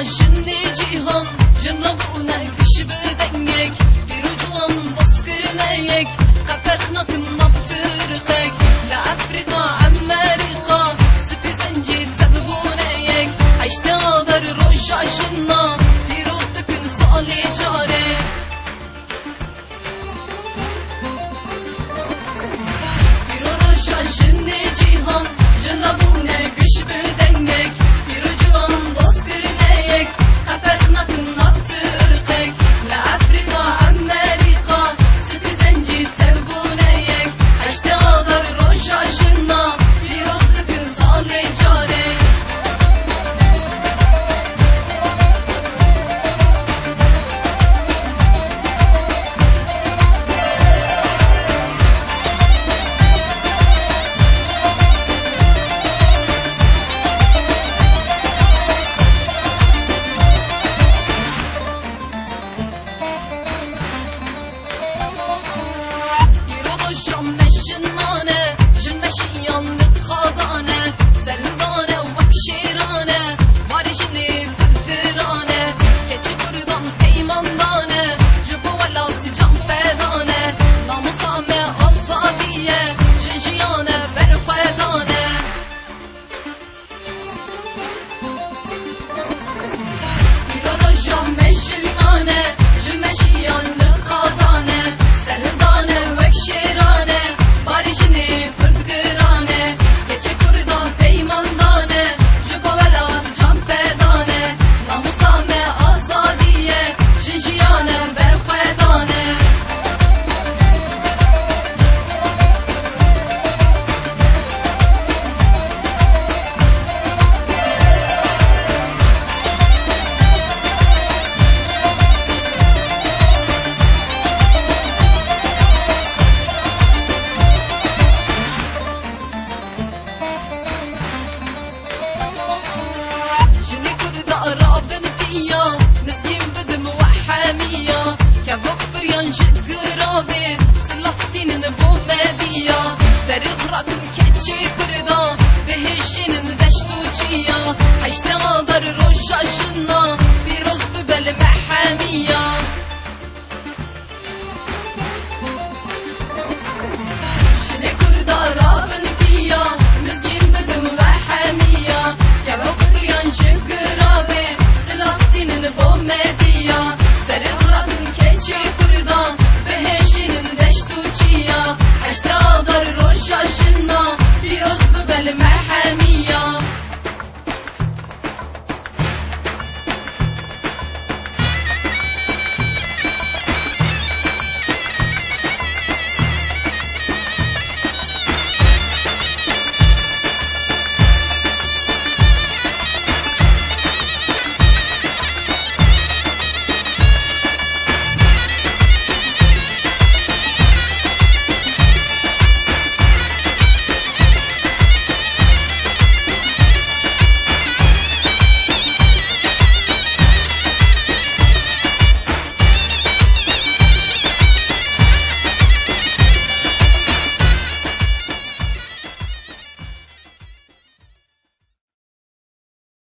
جني جيهان جنبونا كش بدنك يرجوان بسكرنايك قفرخنا كنا بترقك لأفريقيا أمريكا سبي زنجي تببونايك عشت هذا رجع جنا بيروزك نصالي جاري بيرو رجع جني جيهان جنبونا كش بدنك يرجوان بسكرنايك قفرخنا كنا بترقك لأفريقيا أمريكا سبي زنجي تببونايك عشت هذا رجع جنا بيروزك نصالي جاري نسيم بدم وحامية كبوك فريان جد